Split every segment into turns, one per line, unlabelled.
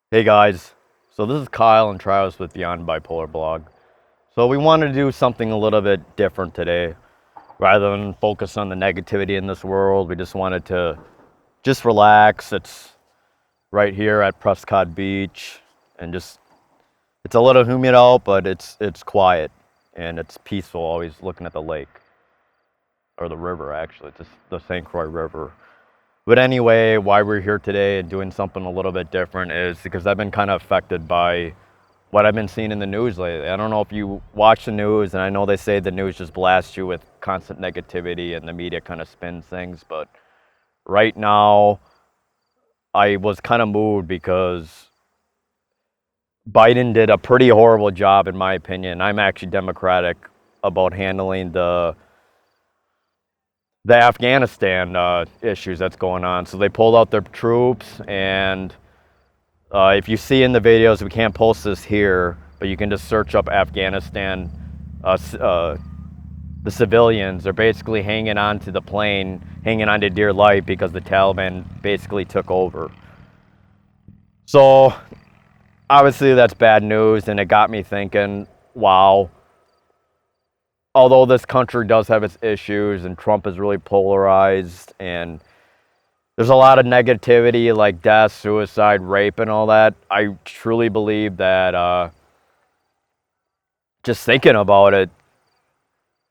Hey guys, so this is Kyle and Travis with Beyond Bipolar blog. So we wanted to do something a little bit different today. Rather than focus on the negativity in this world, we just wanted to just relax. It's right here at Prescott Beach and it's a little humid out, but it's quiet and it's peaceful always looking at the lake or the river actually. It's the St. Croix River. But anyway, why we're here today and doing something a little bit different is because I've been kind of affected by what I've been seeing in the news lately. I don't know if you watch the news, and I know they say the news just blasts you with constant negativity and the media kind of spins things, but right now I was kind of moved because Biden did a pretty horrible job, in my opinion. I'm actually Democratic about handling the Afghanistan issues that's going on. So they pulled out their troops, and if you see in the videos, we can't post this here, but you can just search up Afghanistan. The civilians are basically hanging on to the plane, hanging on to dear life because the Taliban basically took over. So obviously that's bad news, and it got me thinking, wow. Although this country does have its issues and Trump is really polarized and there's a lot of negativity like death, suicide, rape, and all that, I truly believe that just thinking about it,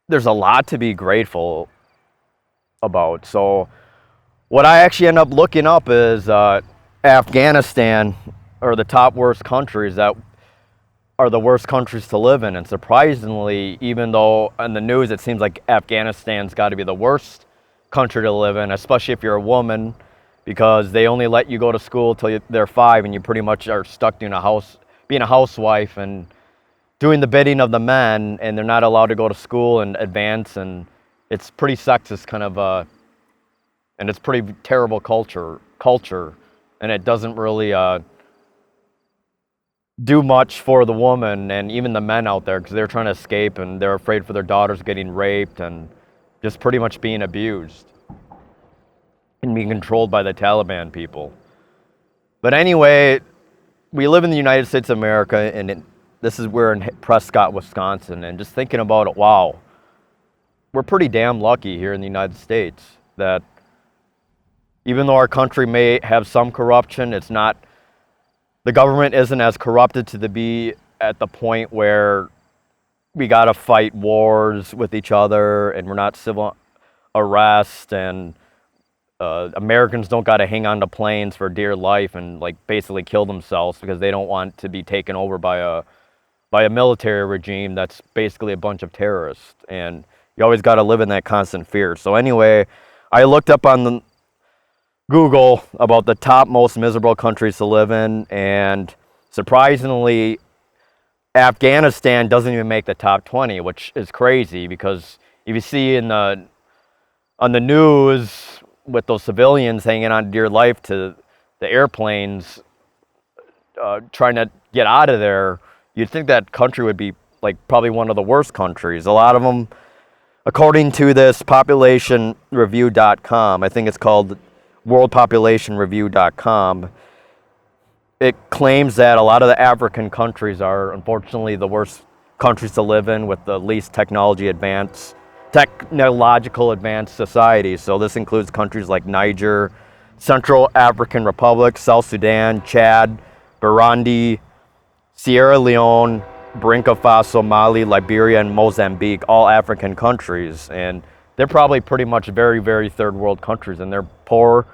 there's a lot to be grateful about. So what I actually end up looking up is Afghanistan are the top worst countries that are the worst countries to live in. And surprisingly, even though in the news it seems like Afghanistan's got to be the worst country to live in, especially if you're a woman, because they only let you go to school till they're 5 and you pretty much are stuck being a housewife and doing the bidding of the men, and they're not allowed to go to school and advance. And it's pretty sexist kind of and it's pretty terrible culture, and it doesn't really do much for the woman and even the men out there, because they're trying to escape and they're afraid for their daughters getting raped and just pretty much being abused and being controlled by the Taliban people. But anyway, we live in the United States of America, and we're in Prescott, Wisconsin, and just thinking about it, wow, we're pretty damn lucky here in the United States that even though our country may have some corruption, the government isn't as corrupted to be at the point where we got to fight wars with each other and we're not civil arrest, and Americans don't got to hang on to planes for dear life and like basically kill themselves because they don't want to be taken over by a military regime that's basically a bunch of terrorists. And you always got to live in that constant fear. So anyway, I looked up on the Google about the top most miserable countries to live in, and surprisingly, Afghanistan doesn't even make the top 20, which is crazy because if you see on the news with those civilians hanging on dear life to the airplanes trying to get out of there, you'd think that country would be like probably one of the worst countries. A lot of them, according to this populationreview.com, I think it's called worldpopulationreview.com, it claims that a lot of the African countries are unfortunately the worst countries to live in with the least technological advanced societies. So this includes countries like Niger, Central African Republic, South Sudan, Chad, Burundi, Sierra Leone, Burkina Faso, Mali, Liberia, and Mozambique, all African countries. And they're probably pretty much very, very third world countries, and they're poor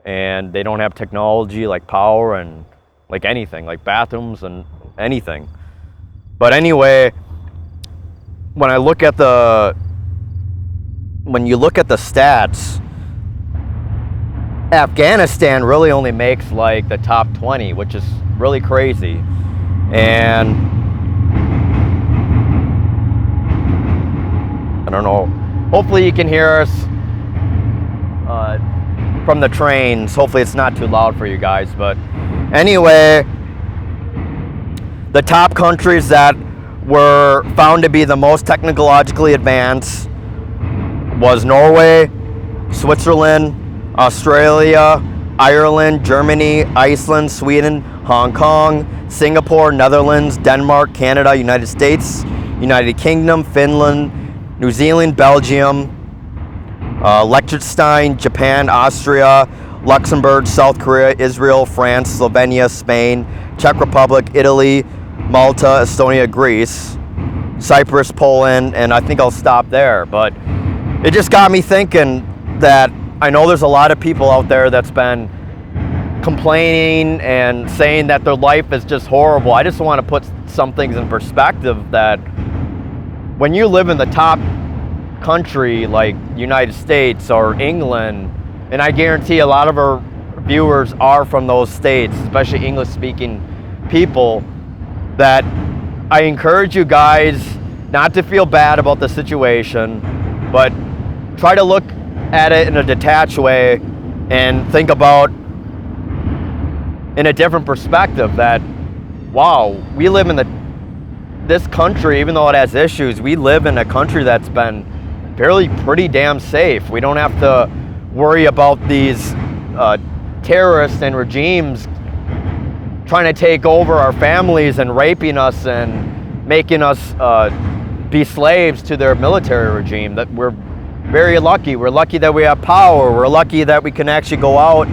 and they don't have technology like power and like anything, like bathrooms and anything. But anyway, when you look at the stats, Afghanistan really only makes like the top 20, which is really crazy. And I don't know, hopefully you can hear us from the trains. Hopefully it's not too loud for you guys. But anyway, the top countries that were found to be the most technologically advanced was Norway, Switzerland, Australia, Ireland, Germany, Iceland, Sweden, Hong Kong, Singapore, Netherlands, Denmark, Canada, United States, United Kingdom, Finland, New Zealand, Belgium, Liechtenstein, Japan, Austria, Luxembourg, South Korea, Israel, France, Slovenia, Spain, Czech Republic, Italy, Malta, Estonia, Greece, Cyprus, Poland, and I think I'll stop there. But it just got me thinking that I know there's a lot of people out there that's been complaining and saying that their life is just horrible. I just want to put some things in perspective, that when you live in the top country like United States or England, and I guarantee a lot of our viewers are from those states, especially English speaking people, that I encourage you guys not to feel bad about the situation, but try to look at it in a detached way and think about in a different perspective that, wow, we live in this country, even though it has issues, we live in a country that's been pretty damn safe. We don't have to worry about these terrorists and regimes trying to take over our families and raping us and making us be slaves to their military regime. That we're very lucky. We're lucky that we have power. We're lucky that we can actually go out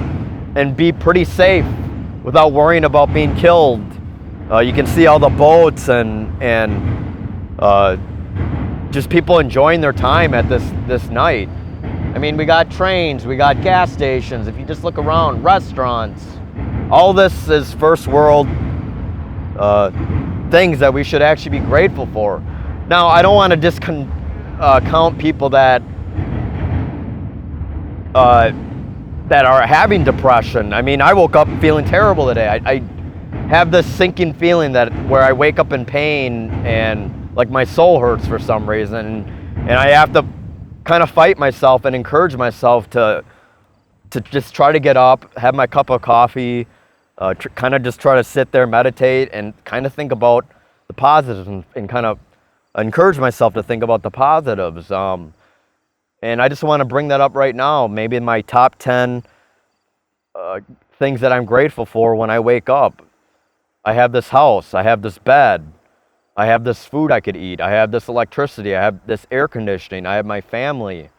and be pretty safe without worrying about being killed. You can see all the boats and just people enjoying their time at this night. I mean, we got trains, we got gas stations. If you just look around, restaurants. All this is first world things that we should actually be grateful for. Now, I don't want to discount people that are having depression. I mean, I woke up feeling terrible today. I have this sinking feeling that where I wake up in pain and like my soul hurts for some reason, and I have to kind of fight myself and encourage myself to just try to get up, have my cup of coffee, kind of just try to sit there, meditate, and kind of think about the positives and kind of encourage myself to think about the positives. And I just want to bring that up right now. Maybe in my top 10 things that I'm grateful for when I wake up. I have this house, I have this bed, I have this food I could eat, I have this electricity, I have this air conditioning, I have my family,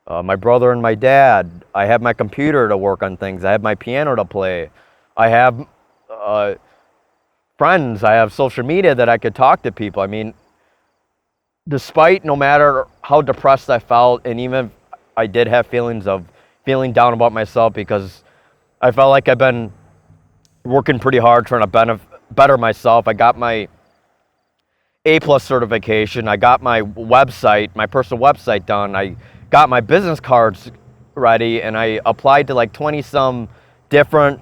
my brother and my dad, I have my computer to work on things, I have my piano to play, I have friends, I have social media that I could talk to people. I mean, despite no matter how depressed I felt, and even if I did have feelings of feeling down about myself because I felt like I've been working pretty hard trying to better myself. I got my A+ certification. I got my website, my personal website done. I got my business cards ready, and I applied to like 20 some different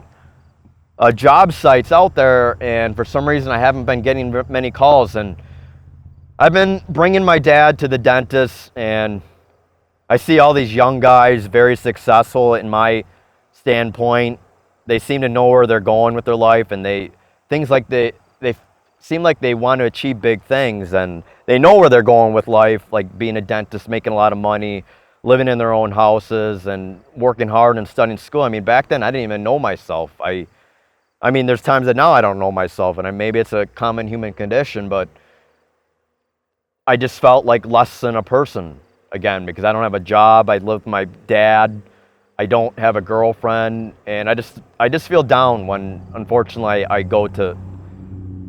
job sites out there, and for some reason I haven't been getting many calls. And I've been bringing my dad to the dentist, and I see all these young guys, very successful in my standpoint. They seem to know where they're going with their life, and they seem like they want to achieve big things, and they know where they're going with life, like being a dentist, making a lot of money, living in their own houses, and working hard and studying school. I mean, back then I didn't even know myself. I mean, there's times that now I don't know myself, and maybe it's a common human condition, but I just felt like less than a person again because I don't have a job. I live with my dad. I don't have a girlfriend, and I just feel down when, unfortunately,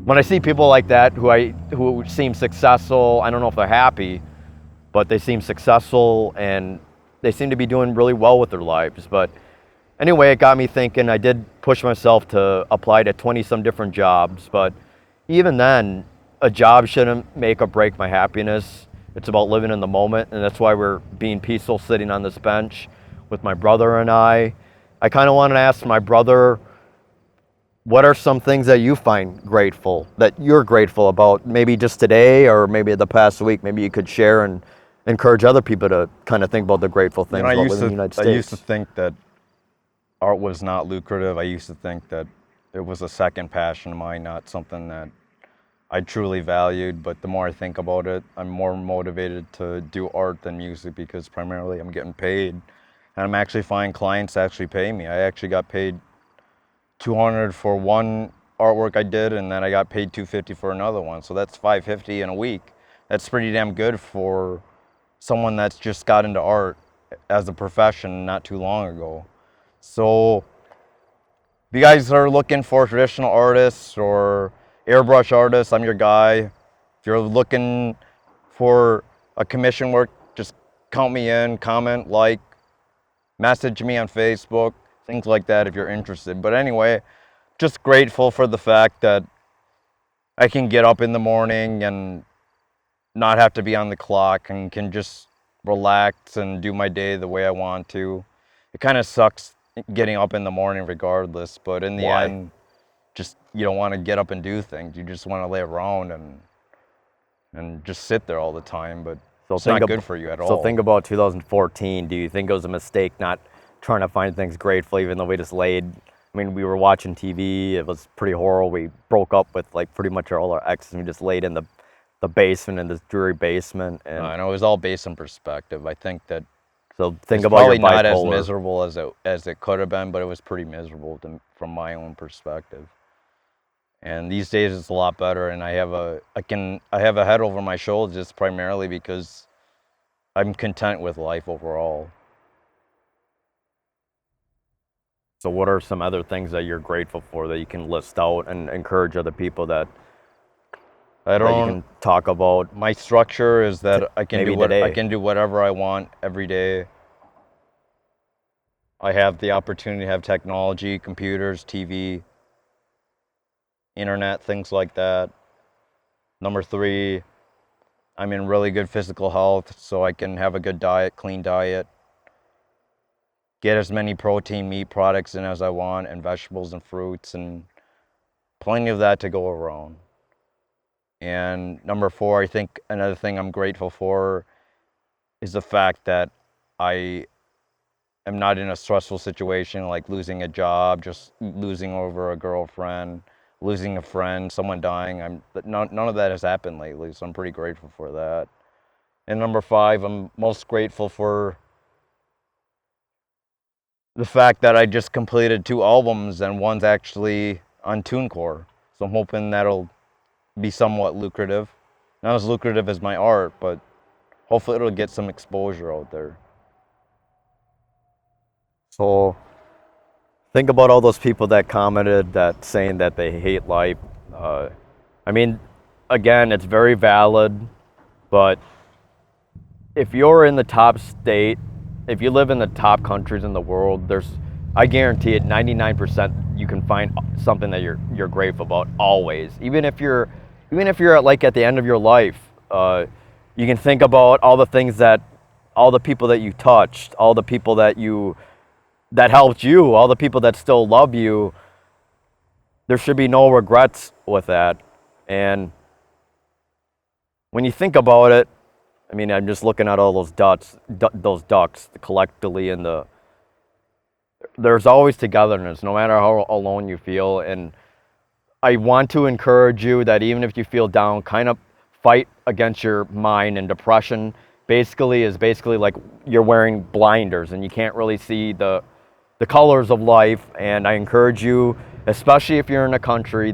when I see people like that who seem successful. I don't know if they're happy, but they seem successful and they seem to be doing really well with their lives. But anyway, it got me thinking. I did push myself to apply to 20 some different jobs, but even then, a job shouldn't make or break my happiness. It's about living in the moment, and that's why we're being peaceful sitting on this bench with my brother and I kind of wanted to ask my brother, what are some things that you find grateful, that you're grateful about, maybe just today or maybe the past week? Maybe you could share and encourage other people to kind of think about the grateful things about living in the United States.
I used to think that art was not lucrative. I used to think that it was a second passion of mine, not something that I truly valued. But the more I think about it, I'm more motivated to do art than music because primarily I'm getting paid. and I'm actually finding clients actually pay me. I actually got paid $200 for one artwork I did, and then I got paid $250 for another one. So that's $550 in a week. That's pretty damn good for someone that's just got into art as a profession not too long ago. So if you guys are looking for traditional artists or airbrush artists, I'm your guy. If you're looking for a commission work, just count me in, comment, like, message me on Facebook, things like that if you're interested. But anyway, just grateful for the fact that I can get up in the morning and not have to be on the clock and can just relax and do my day the way I want to. It kind of sucks getting up in the morning regardless, but in the
Why?
end, just you don't want to get up and do things. You just want to lay around and just sit there all the time, but
So
it's not good for you at all.
So think about 2014. Do you think it was a mistake not trying to find things grateful, even though we just laid? I mean, we were watching TV. It was pretty horrible. We broke up with like pretty much all our exes. And we just laid in the basement, in this dreary basement. And
I know it was all based on perspective. I think that
so think
it's
about your
probably not as
bipolar.
miserable as it could have been, but it was pretty miserable from my own perspective. And these days it's a lot better, and I have a head over my shoulders just primarily because I'm content with life overall.
So what are some other things that you're grateful for that you can list out and encourage other people that
I
that you
don't.
can talk about?
My structure is that I can
Maybe
do I
today.
can do whatever I want every day. I have the opportunity to have technology, computers, TV, internet, things like that. Number three, I'm in really good physical health, so I can have a good diet, clean diet, get as many protein, meat products in as I want, and vegetables and fruits, and plenty of that to go around. And number four, I think another thing I'm grateful for is the fact that I am not in a stressful situation like losing a job, just losing over a girlfriend, losing a friend, someone dying. None of that has happened lately, so I'm pretty grateful for that. And number five, I'm most grateful for the fact that I just completed 2 albums and one's actually on TuneCore. So I'm hoping that'll be somewhat lucrative. Not as lucrative as my art, but hopefully it'll get some exposure out there.
So think about all those people that commented that saying that they hate life. Uh, I mean, again, it's very valid, but if you're in the top state, if you live in the top countries in the world, I guarantee it, 99% you can find something that you're grateful about always. Even if you're at the end of your life, you can think about all the people that you touched, all the people that helped you, all the people that still love you. There should be no regrets with that. And when you think about it, I mean, I'm just looking at all those ducks collectively there's always togetherness, no matter how alone you feel. And I want to encourage you that even if you feel down, kind of fight against your mind. And depression is basically like you're wearing blinders and you can't really see the colors of life. And I encourage you, especially if you're in a country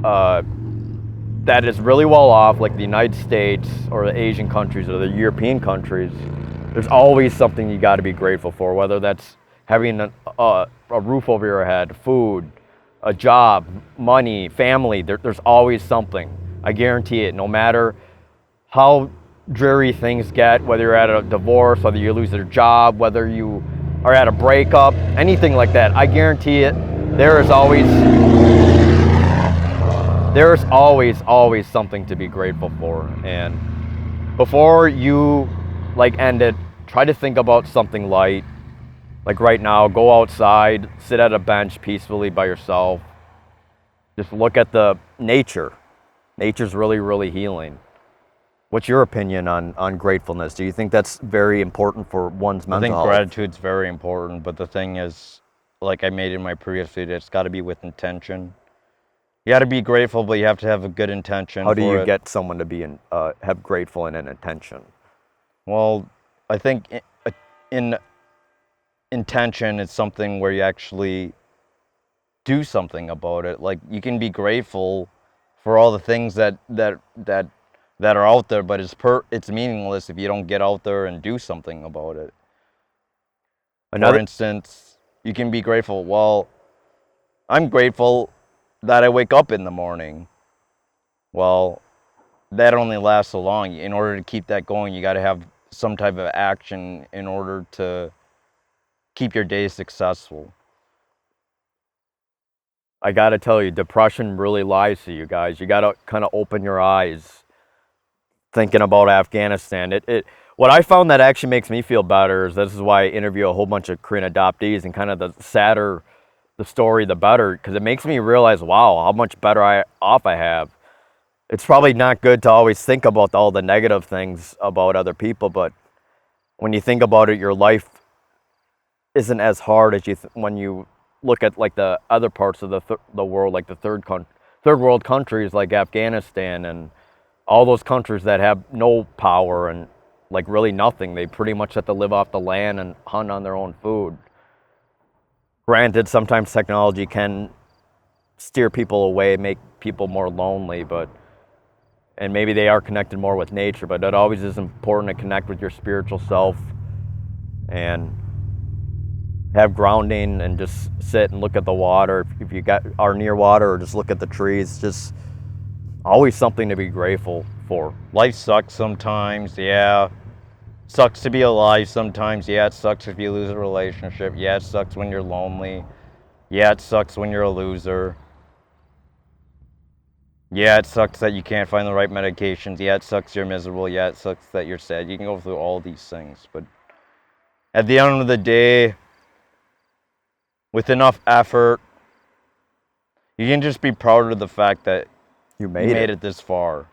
uh, that is really well off, like the United States or the Asian countries or the European countries, there's always something you got to be grateful for, whether that's having a roof over your head, food, a job, money, family. There's always something. I guarantee it, no matter how dreary things get, whether you're at a divorce, whether you lose your job, whether you are at a breakup, anything like that, I guarantee it, there is always something to be grateful for. And before you end it, try to think about something light. Like right now, go outside, sit at a bench peacefully by yourself. Just look at the nature. Nature's really, really healing. What's your opinion on gratefulness? Do you think that's very important for one's
I
mental
think
health?
gratitude's very important, but the thing is, like I made in my previous video, it's got to be with intention. You got to be grateful, but you have to have a good intention
How do
for
you
it.
get someone to be have grateful and an intention?
Well, I think in intention, it's something where you actually do something about it. Like, you can be grateful for all the things that are out there, but it's meaningless if you don't get out there and do something about it. For instance, you can be grateful. Well, I'm grateful that I wake up in the morning. Well, that only lasts so long. In order to keep that going, you got to have some type of action in order to keep your day successful.
I got to tell you, depression really lies to you guys. You got to kind of open your eyes thinking about Afghanistan. What I found that actually makes me feel better is this is why I interview a whole bunch of Korean adoptees, and kind of the sadder the story, the better, because it makes me realize, wow, how much better off I have. It's probably not good to always think about all the negative things about other people, but when you think about it, your life isn't as hard as when you look at like the other parts of the world, like the third world countries like Afghanistan and all those countries that have no power and like really nothing. They pretty much have to live off the land and hunt on their own food. Granted, sometimes technology can steer people away, make people more lonely, and maybe they are connected more with nature, but it always is important to connect with your spiritual self and have grounding and just sit and look at the water. If you are near water, or just look at the trees, just always something to be grateful for.
Life sucks sometimes, yeah. Sucks to be alive sometimes, yeah. It sucks if you lose a relationship, yeah. It sucks when you're lonely, yeah. It sucks when you're a loser, yeah. It sucks that you can't find the right medications, yeah. It sucks you're miserable, yeah. It sucks that you're sad. You can go through all these things, but at the end of the day, with enough effort, you can just be proud of the fact that you made it this far.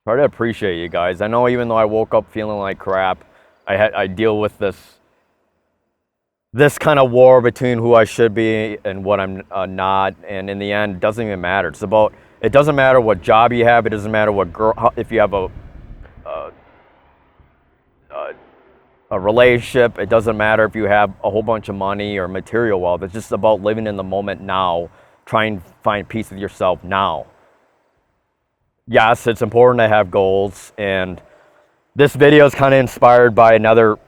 Try to appreciate you guys. I know even though I woke up feeling like crap, I deal with this kind of war between who I should be and what I'm not, and in the end, it doesn't even matter. It doesn't matter what job you have. It doesn't matter what if you have a relationship. It doesn't matter if you have a whole bunch of money or material wealth. It's just about living in the moment now, trying to find peace with yourself now. Yes, it's important to have goals, and this video is kind of inspired by another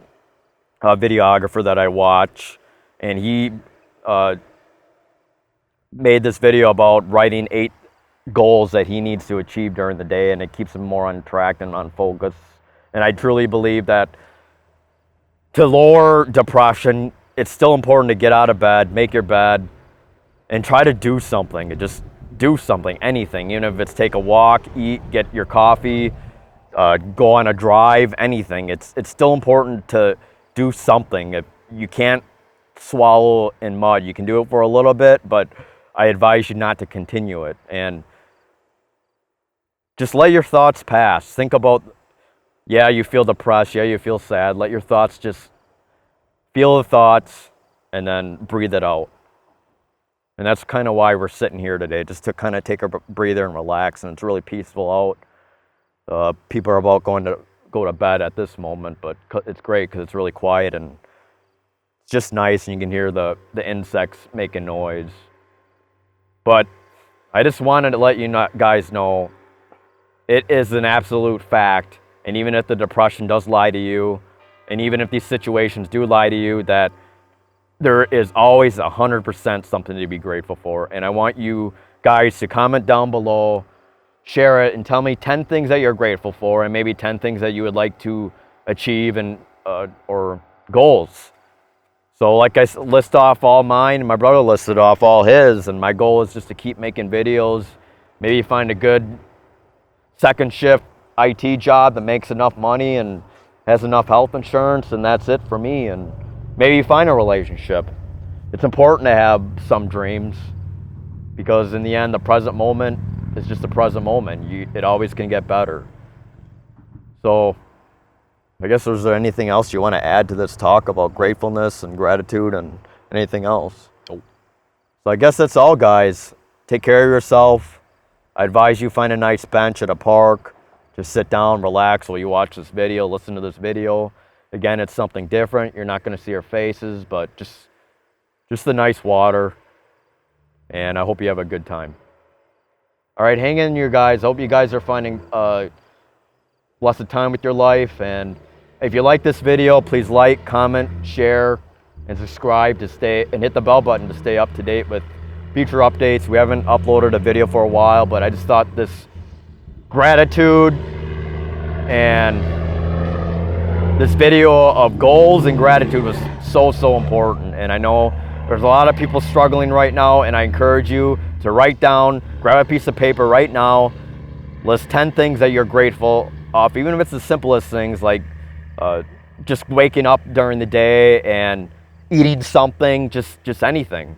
videographer that I watch, and he made this video about writing 8 goals that he needs to achieve during the day, and it keeps him more on track and on focus. And I truly believe that to lower depression, it's still important to get out of bed, make your bed, and try to do something. Just do something, anything, even if it's take a walk, eat, get your coffee, go on a drive, anything. It's still important to do something. If you can't swallow in mud, you can do it for a little bit, but I advise you not to continue it. And just let your thoughts pass. Think about, yeah, you feel depressed, yeah, you feel sad. Let your thoughts just feel the thoughts and then breathe it out. And that's kind of why we're sitting here today, just to kind of take a breather and relax. And it's really peaceful out. People are about go to bed at this moment, but it's great because it's really quiet and it's just nice, and you can hear the insects making noise. But I just wanted to let you guys know it is an absolute fact, and even if the depression does lie to you, and even if these situations do lie to you, that there is always 100% something to be grateful for. And I want you guys to comment down below, share it, and tell me 10 things that you're grateful for, and maybe 10 things that you would like to achieve, and or goals. So like I list off all mine, and my brother listed off all his, and my goal is just to keep making videos, maybe find a good second shift IT job that makes enough money and has enough health insurance, and that's it for me. And maybe find a relationship. It's important to have some dreams, because in the end, the present moment is just the present moment. It always can get better. So I guess, is there anything else you want to add to this talk about gratefulness and gratitude and anything else? So I guess that's all, guys. Take care of yourself. I advise you find a nice bench at a park. Just sit down, relax while you watch this video, listen to this video. Again, it's something different. You're not going to see our faces, but just the nice water. And I hope you have a good time. All right, hang in here, guys. I hope you guys are finding blessed time with your life. And if you like this video, please like, comment, share, and subscribe to stay, and hit the bell button to stay up to date with future updates. We haven't uploaded a video for a while, but I just thought this gratitude and this video of goals and gratitude was so important. And I know there's a lot of people struggling right now, and I encourage you to write down, grab a piece of paper right now, list 10 things that you're grateful of, even if it's the simplest things like just waking up during the day and eating something, just anything.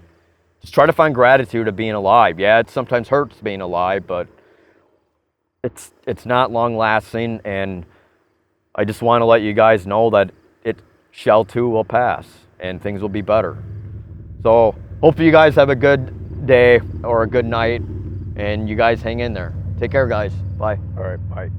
Just try to find gratitude of being alive. Yeah, it sometimes hurts being alive, but it's not long lasting, and I just want to let you guys know that it shall too will pass and things will be better. So hope you guys have a good day or a good night, and you guys hang in there. Take care, guys. Bye.
All right, bye.